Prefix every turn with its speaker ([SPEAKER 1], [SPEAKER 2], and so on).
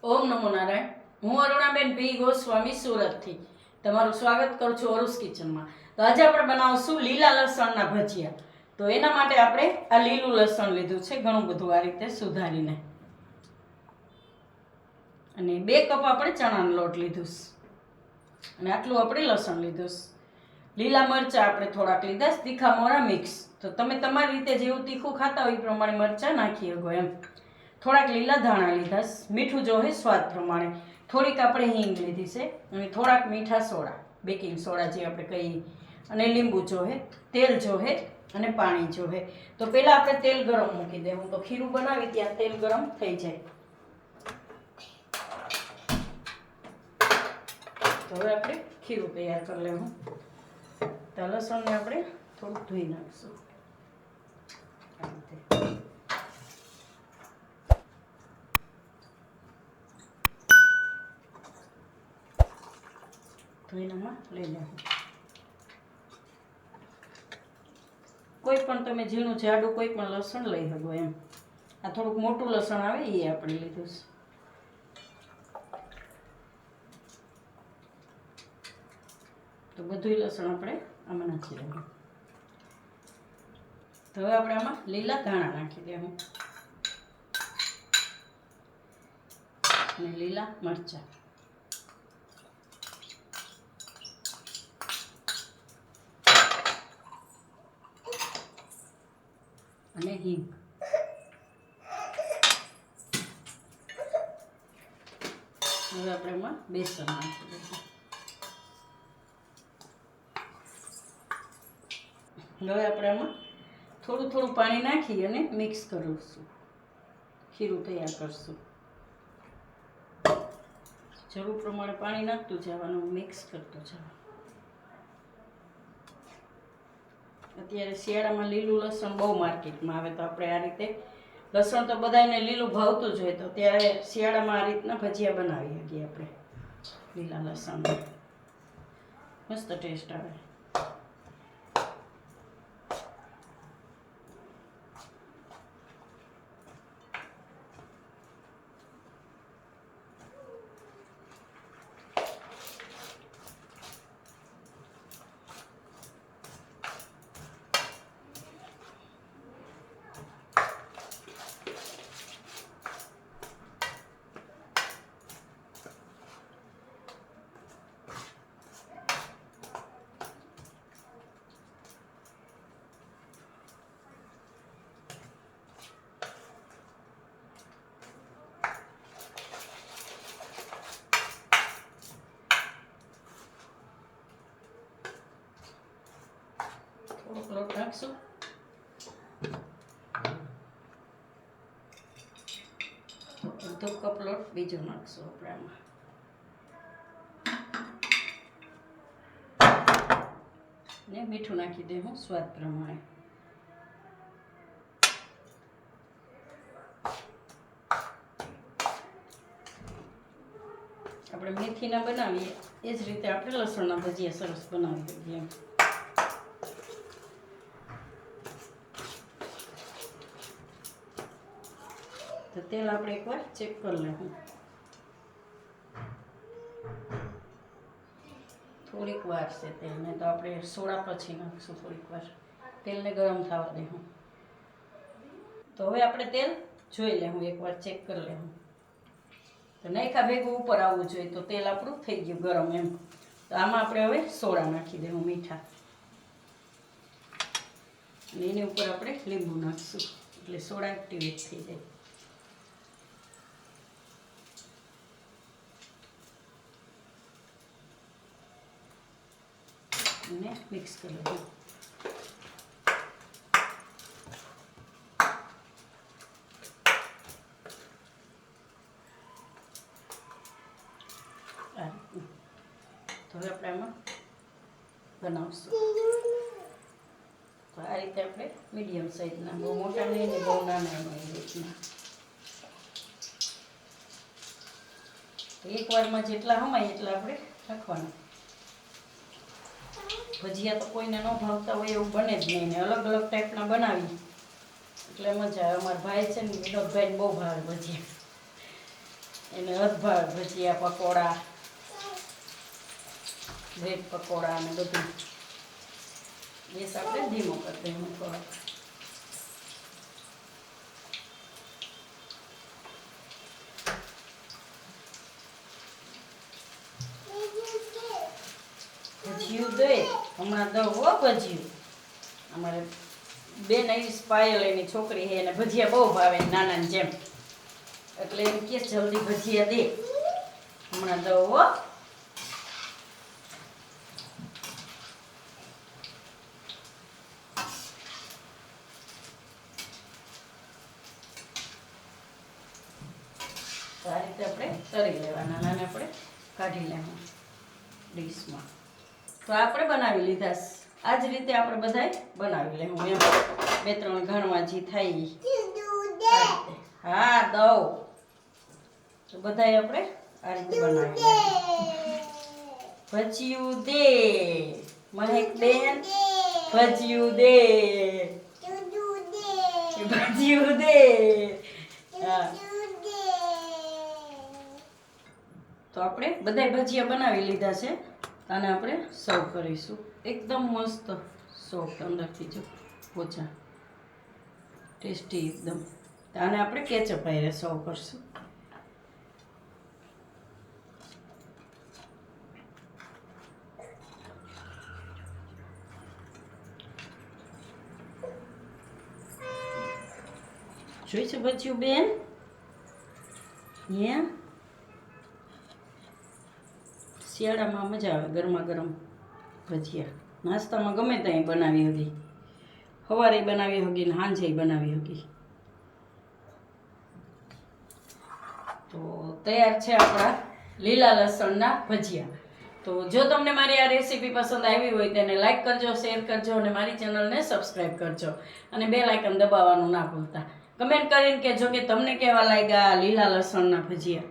[SPEAKER 1] ઓમ નમો નારાયણ. હું અરુણાબેન પી ગોસ્વામી સુરતથી તમારું સ્વાગત કરું છું અરુસ કિચનમાં. તો આજે આપણે બનાવશું લીલા લસણના ભજીયા. તો એના માટે આપણે આ લીલું લસણ લીધું છે, ઘણું બધું આ રીતે સુધારીને, અને 2 કપ આપણે ચણાનો લોટ લીધું છે, અને આટલું આપણે લસણ લીધું છે. લીલા મરચાં આપણે થોડાક લીધા, તીખા મોરા મિક્સ. તો તમે તમારી રીતે જેવું તીખું ખાતા હોય એ પ્રમાણે મરચાં નાખી શકો એમ. થોડાક લીલા ધાણા લીધા, મીઠું જોહે સ્વાદ પ્રમાણે. થોડીક આપણે હિંગ લીધી છે, અને થોડાક મીઠા સોડા, બેકિંગ સોડા જે આપણે કહીએ, અને લીંબુ જોહે, તેલ જોહે, અને પાણી જોહે. તો પહેલાં આપણે તેલ ગરમ મૂકી દેવું, તો ખીરું બનાવી ત્યાં તેલ ગરમ થઈ જાય. તો હવે આપણે ખીરું તૈયાર કરી લેવું. તો લસણને આપણે થોડુંક ધોઈ નાખીશું. ધોઈનામાં લઈ લેવું. કોઈ પણ તમે ઝીણું જાડું કોઈ પણ લસણ લઈ શકો એમ. આ થોડુંક મોટું લસણ આવે એ આપણે લીધું છે. તો બધું લસણ આપણે આમાં નાખી દેવું. તો હવે આપણે આમાં લીલા ધાણા નાખી દેવું, અને લીલા મરચાં, અને હિંગ. હવે આપણે એમાં બેસન નાખી દઈશું. હવે આપણે આમાં થોડું થોડું પાણી નાખી અને મિક્સ કરીશું. ખીરું તૈયાર કરશું. જરૂર પ્રમાણે પાણી નાખતું જવાનું, મિક્સ કરતું જવાનું. અત્યારે શિયાળામાં લીલું લસણ બહુ માર્કેટમાં આવે, તો આપણે આ રીતે લસણ તો બધાને લીલું ભાવતું જ હોય, તો ત્યારે શિયાળામાં આ રીતના ભજીયા બનાવી શકીએ આપણે લીલા લસણ. મસ્ત ટેસ્ટ આવે. થોડોક લોટ નાખશું. અડધો કપ લોટ બીજો નાખશું આપણે આમાં. ને મીઠું નાખી દેવું સ્વાદ પ્રમાણે. આપણે મેથીના બનાવીએ એ જ રીતે આપણે લસણના ભજીયા સરસ બનાવી શકીએ એમ. તો તેલ આપણે એકવાર ચેક કરી લેવું. થોડીક વાર છે તેલને, તો આપણે સોડા પછી નાખીશું. થોડીક વાર તેલને ગરમ થવા દેવું. તો હવે આપણે તેલ જોઈ લેવું, એકવાર ચેક કરી લેવું. તો નાખ્યા ભેગું ઉપર આવવું જોઈએ, તો તેલ આપણું થઈ ગયું ગરમ એમ. તો આમાં આપણે હવે સોડા નાખી દેવું, મીઠા, અને એની ઉપર આપણે લીંબુ નાખીશું, એટલે સોડા એક્ટિવેટ થઈ જાય. અને મિક્સ કરી દઉં. તો હવે આપણે આમાં બનાવશું. તો આ રીતે આપણે મીડિયમ સાઈઝના, બહુ મોટા નહીં ને બહુ નાના નહીં, એ રીતના. એકવારમાં જેટલા હમાય એટલા આપણે રાખવાના. ભજીયા તો કોઈને ન ભાવતા હોય એવું બને જ નહીં, ને અલગ અલગ ટાઈપના બનાવી એટલે મજા આવે. અમારા ભાઈ છે ને વિનોદભાઈને બહુ ભાવે ભજીયા. એને અધભાગ ભજીયા પકોડા બ્રેડ પકોડા અને બધું. ગેસ આપણે ધીમો કરી દઈશું થોડોક. ભજીયું દે હમણાં દઉં હો ભજીયું. અમારે બેન આવી પાયલ એની છોકરી છે એને ભજીયા બહુ ભાવે નાનાની જેમ, એટલે એમ કે જલ્દી ભજીયા દે. હમણાં દઉં હો. તો આ રીતે આપણે તરી લેવાના અને આપણે કાઢી લેવાનું ડીશમાં. તો આપણે બનાવી લીધા. આ જ રીતે આપણે બધાય બનાવી લેવું એમ 2-3 ઘણવા જે થાય ઈ. હા દઉં. તો બધાય આપણે આ રીતે બનાવી લેવું. ભજીયું દે મહેક બેન, ભજીયું દે, ભજીયું દે. હા તો આપણે બધાય ભજીયા બનાવી લીધા છે અને આપણે સર્વ કરીશું. એકદમ મસ્ત સોફ્ટ અંદરથી જો પોચા ટેસ્ટી એકદમ. આને આપણે કેચઅપ હારે સર્વ કરશું. જોઈ છે ભજીયું બેન? શિયાળામાં મજા આવે ગરમા ગરમ ભજીયા. નાસ્તામાં ગમે ત્યાં બનાવી હતી, સવારે બનાવી હતી ને સાંજે બનાવી હતી. તો તૈયાર છે આપણા લીલા લસણના ભજીયા. તો જો તમને મારી આ રેસીપી પસંદ આવી હોય તેને લાઈક કરજો, શેર કરજો અને મારી ચેનલને સબસ્ક્રાઈબ કરજો અને બેલ આઇકન દબાવવાનું ના ભૂલતા. કમેન્ટ કરીને કહેજો કે તમને કેવા લાગ્યા લીલા લસણના ભજીયા.